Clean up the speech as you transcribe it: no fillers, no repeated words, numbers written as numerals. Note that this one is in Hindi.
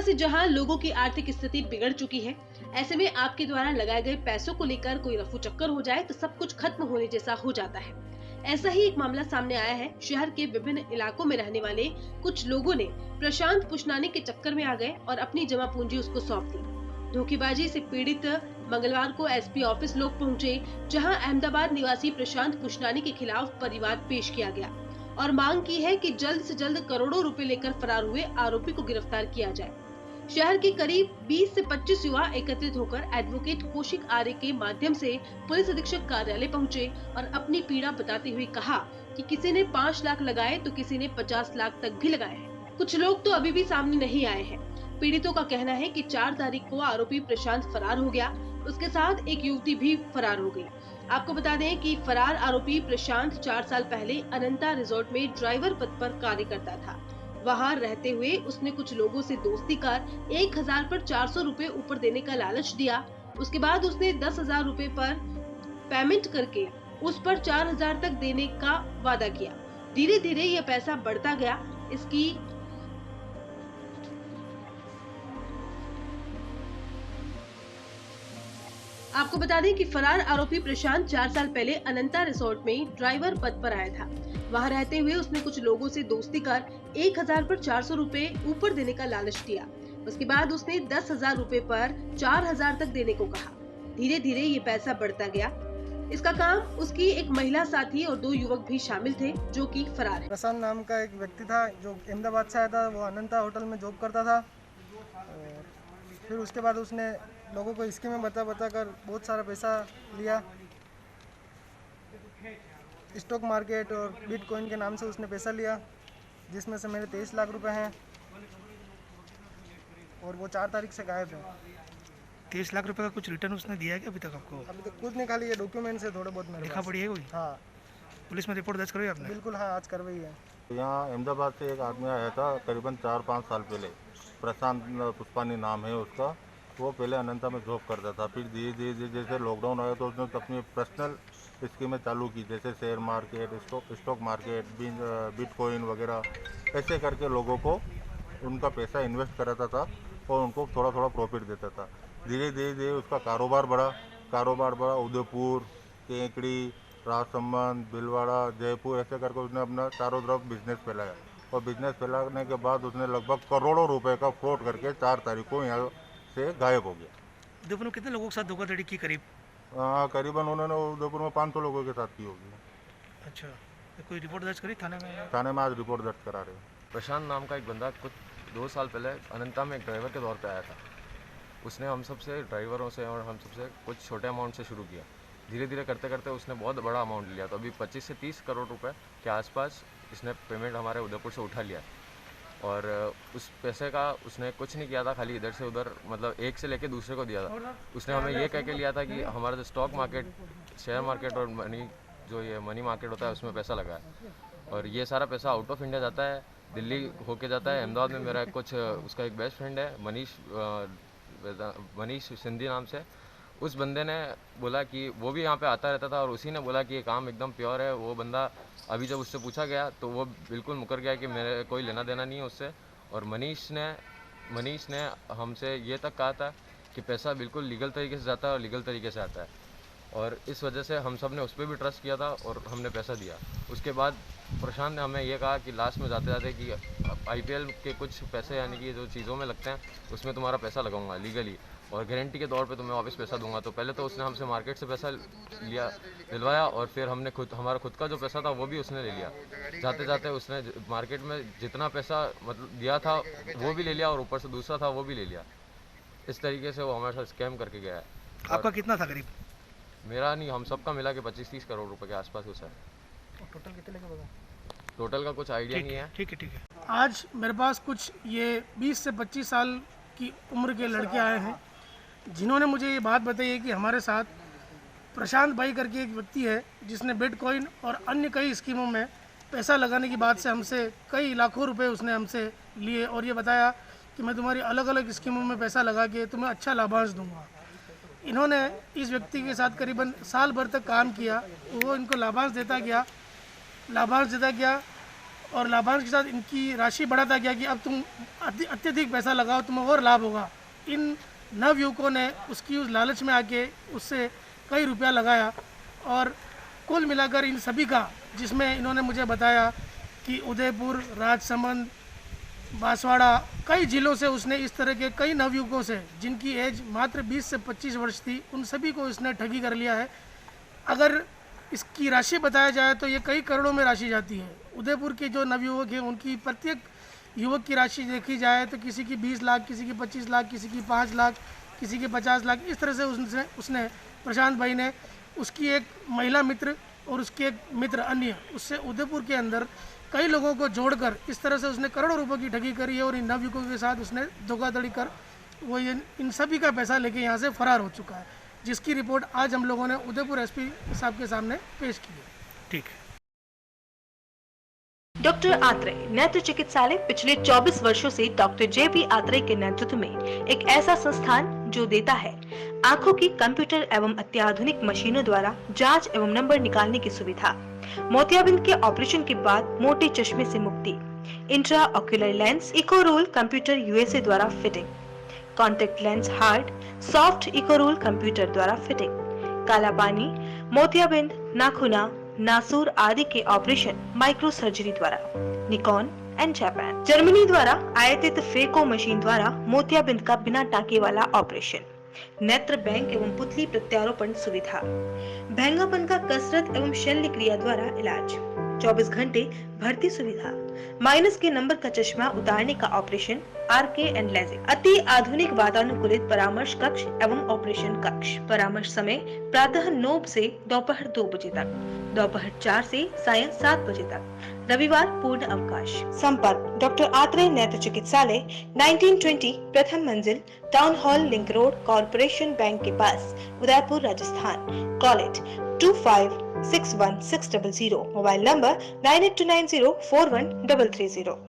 से जहां लोगों की आर्थिक स्थिति बिगड़ चुकी है, ऐसे में आपके द्वारा लगाए गए पैसों को लेकर कोई रफू चक्कर हो जाए तो सब कुछ खत्म होने जैसा हो जाता है। ऐसा ही एक मामला सामने आया है। शहर के विभिन्न इलाकों में रहने वाले कुछ लोगों ने प्रशांत पुष्नानी के चक्कर में आ गए और अपनी जमा पूंजी उसको सौंप दी। धोखेबाजी से पीड़ित मंगलवार को एसपी ऑफिस लोग पहुंचे, जहां अहमदाबाद निवासी प्रशांत पुष्नानी के खिलाफ परिवाद पेश किया गया और मांग की है कि जल्द से जल्द करोड़ों रुपए लेकर फरार हुए आरोपी को गिरफ्तार किया जाए। शहर के करीब 20 से 25 युवा एकत्रित होकर एडवोकेट कौशिक आर्य के माध्यम से पुलिस अधीक्षक कार्यालय पहुंचे और अपनी पीड़ा बताते हुए कहा कि किसी ने 5 लाख लगाए तो किसी ने 50 लाख तक भी लगाए हैं। कुछ लोग तो अभी भी सामने नहीं आए हैं। पीड़ितों का कहना है कि 4 तारीख को आरोपी प्रशांत फरार हो गया, उसके साथ एक युवती भी फरार हो गई। आपको बता दें कि फरार आरोपी प्रशांत 4 साल पहले अनंता रिजॉर्ट में ड्राइवर पद पर कार्य करता था। वहां रहते हुए उसने कुछ लोगों से दोस्ती कर 1000 पर 400 रुपए ऊपर देने का लालच दिया। उसके बाद उसने 10,000 रुपए पर पेमेंट करके उस पर 4000 तक देने का वादा किया। धीरे धीरे यह पैसा बढ़ता गया। इसकी आपको बता दें कि फरार आरोपी प्रशांत 4 साल पहले अनंता रिसोर्ट में ड्राइवर पद पर आया था। वहां रहते हुए उसने कुछ लोगों से दोस्ती कर 1000 पर 400 रुपए ऊपर देने का लालच दिया। उसके बाद उसने 10,000 रुपए पर 4000 तक देने को कहा। धीरे धीरे ये पैसा बढ़ता गया। इसका काम उसकी एक महिला साथी और 2 युवक भी शामिल थे, जो कि फरार है। प्रशांत नाम का एक व्यक्ति था जो अहमदाबाद से आया था। वो अनंता होटल में जॉब करता था और फिर उसके बाद उसने लोगों को स्कीमें बता कर बहुत सारा पैसा लिया। स्टॉक मार्केट और बिटकॉइन के नाम से उसने पैसा लिया, जिसमें से मेरे 23 लाख रुपए हैं और वो 4 तारीख से गायब है। 23 लाख रुपए का कुछ रिटर्न उसने दिया है क्या अभी तक आपको? अभी तक कुछ नहीं, खाली ये डॉक्यूमेंट्स है थोड़े बहुत मेरे लिखा पास। पड़ी है कोई? हाँ, पुलिस में रिपोर्ट दर्ज करी आपने? बिल्कुल हाँ, आज करवाई है। यहाँ अहमदाबाद से एक आदमी आया था करीबन 4-5 साल पहले। प्रशांत पुष्पानी नाम है उसका। वो पहले अनंता में जॉब करता था। फिर धीरे धीरे जैसे लॉकडाउन आया तो उसने अपनी पर्सनल स्कीमें चालू की, जैसे share market, stock market, bitcoin वगैरह। ऐसे करके लोगों को उनका पैसा इन्वेस्ट कराता था और उनको थोड़ा थोड़ा प्रॉफिट देता था। धीरे धीरे उसका कारोबार बढ़ा। उदयपुर, केकड़ी, राजसमंद, भीलवाड़ा, जयपुर, ऐसे करके उसने अपना चारों तरफ बिजनेस फैलाया और बिजनेस फैलाने के बाद उसने लगभग करोड़ों रुपए का फ्रॉड करके 4 तारीख को यहाँ से गायब हो गया। उदयपुर में कितने लोगों के साथ धोखाधड़ी की करीब? करीबन उन्होंने उदयपुर में 500 लोगों के साथ की होगी। अच्छा, तो कोई रिपोर्ट दर्ज करी थाने में? थाने में आज रिपोर्ट दर्ज करा रहे हैं। प्रशांत नाम का एक बंदा कुछ 2 साल पहले अनंता में एक ड्राइवर के तौर पे आया था। उसने हम सबसे ड्राइवरों से और हम सबसे कुछ छोटे अमाउंट से शुरू किया। धीरे धीरे करते करते उसने बहुत बड़ा अमाउंट लिया। तो अभी 25 से 30 करोड़ रुपए के आसपास इसने पेमेंट हमारे उदयपुर से उठा लिया। और उस पैसे का उसने कुछ नहीं किया था, खाली इधर से उधर मतलब एक से लेके दूसरे को दिया था। उसने हमें ये कह के लिया था कि हमारा जो स्टॉक मार्केट, शेयर मार्केट और मनी मार्केट होता है उसमें पैसा लगा है और ये सारा पैसा आउट ऑफ इंडिया जाता है, दिल्ली होके जाता है। अहमदाबाद में मेरा कुछ उसका एक बेस्ट फ्रेंड है मनीष सिंधी नाम से। उस बंदे ने बोला कि वो भी यहाँ पे आता रहता था और उसी ने बोला कि ये काम एकदम प्योर है। वो बंदा अभी जब उससे पूछा गया तो वो बिल्कुल मुकर गया कि मेरे कोई लेना देना नहीं है उससे। और मनीष ने हमसे ये तक कहा था कि पैसा बिल्कुल लीगल तरीके से जाता है और लीगल तरीके से आता है और इस वजह से हम सब ने उस पर भी ट्रस्ट किया था और हमने पैसा दिया। उसके बाद प्रशांत ने हमें ये कहा कि लास्ट में जाते जाते कि IPL के कुछ पैसे यानी कि जो चीज़ों में लगते हैं उसमें तुम्हारा पैसा लगाऊंगा लीगली और गारंटी के तौर पे तुम्हें वापस पैसा दूंगा। तो पहले तो उसने हमसे मार्केट से पैसा दिलवाया और फिर हमने हमारा खुद का जो पैसा था वो भी उसने ले लिया। जाते जाते उसने मार्केट में जितना पैसा मतलब दिया था वो भी ले लिया और ऊपर से दूसरा था वो भी ले लिया। इस तरीके से वो हमारे साथ स्कैम करके गया है। आपका कितना था करीब? मेरा नहीं, हम सबका मिला के 25-30 करोड़ रुपए के आसपास कुछ है। टोटल कितने का होगा? टोटल का कुछ आइडिया नहीं है। ठीक है। आज मेरे पास कुछ ये 20 से 25 साल की उम्र के लड़के आए हैं, जिन्होंने मुझे ये बात बताई है कि हमारे साथ प्रशांत भाई करके एक व्यक्ति है जिसने बिटकॉइन और अन्य कई स्कीमों में पैसा लगाने की बात से हमसे कई लाखों रुपए उसने हमसे लिए और ये बताया कि मैं तुम्हारी अलग अलग स्कीमों में पैसा लगा के तुम्हें अच्छा लाभांश दूंगा। इन्होंने इस व्यक्ति के साथ करीबन साल भर तक काम किया। वो इनको लाभांश देता गया और लाभांश के साथ इनकी राशि बढ़ाता गया कि अब तुम अत्यधिक पैसा लगाओ, तुम्हें और लाभ होगा। इन नवयुवकों ने उसकी उस लालच में आके उससे कई रुपया लगाया और कुल मिलाकर इन सभी का, जिसमें इन्होंने मुझे बताया कि उदयपुर, राजसमंद, बांसवाड़ा, कई जिलों से उसने इस तरह के कई नवयुवकों से जिनकी एज मात्र 20 से 25 वर्ष थी, उन सभी को इसने ठगी कर लिया है। अगर इसकी राशि बताया जाए तो ये कई करोड़ों में राशि जाती है। उदयपुर के जो नवयुवक हैं उनकी प्रत्येक युवक की राशि देखी जाए तो किसी की 20 लाख, किसी की 25 लाख, किसी की 5 लाख, किसी की 50 लाख, इस तरह से उसने प्रशांत भाई ने उसकी एक महिला मित्र और उसके एक मित्र अन्य, उससे उदयपुर के अंदर कई लोगों को जोड़कर इस तरह से उसने करोड़ों रुपए की ठगी करी है और इन नवयुवकों के साथ उसने धोखाधड़ी कर वो इन सभी का पैसा लेके यहाँ से फरार हो चुका है, जिसकी रिपोर्ट आज हम लोगों ने उदयपुर एसपी साहब के सामने पेश की है। ठीक है। डॉक्टर आत्रेय नेत्र चिकित्सालय पिछले 24 वर्षों से डॉक्टर जे.बी. आत्रेय के नेतृत्व में एक ऐसा संस्थान जो देता है आंखों की कंप्यूटर एवं अत्याधुनिक मशीनों द्वारा जांच एवं नंबर निकालने की सुविधा, मोतियाबिंद के ऑपरेशन के बाद मोटे चश्मे से मुक्ति, intra ocular lens echo roll computer USA द्वारा fitting, contact lens hard soft echo roll computer द्वारा फिटिंग, काला पानी, मोतियाबिंद, नाखूना, नासूर आदि के ऑपरेशन माइक्रो सर्जरी द्वारा, निकॉन एंड जापान, जर्मनी द्वारा आयातित फेको मशीन द्वारा मोतियाबिंद का बिना टाँके वाला ऑपरेशन, नेत्र बैंक एवं पुतली प्रत्यारोपण सुविधा, भैंगापन का कसरत एवं शल्य क्रिया द्वारा इलाज, 24 घंटे भर्ती सुविधा, माइनस के नंबर का चश्मा उतारने का ऑपरेशन, आरके एंड लेजिक, अति आधुनिक वातानुकूलित परामर्श कक्ष एवं ऑपरेशन कक्ष। परामर्श समय प्रातः 9 से दोपहर 2 बजे तक, दोपहर 4 से सायं 7 बजे तक, रविवार पूर्ण अवकाश। संपर्क डॉक्टर आत्रेय नेत्र चिकित्सालय 1920 प्रथम मंजिल, town hall, link road, corporation bank के पास, Udaipur, Rajasthan. Call it 2561 600, mobile number 9829041330।